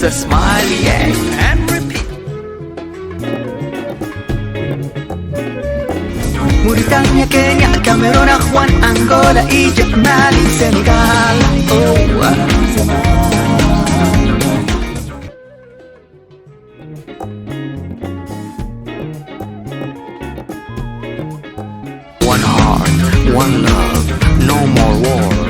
A smile, yeah, and repeat. Mauritania, Kenya, Cameroon, Juan, Angola, Egypt, Mali, Senegal. Oh, one heart, one love, no more war.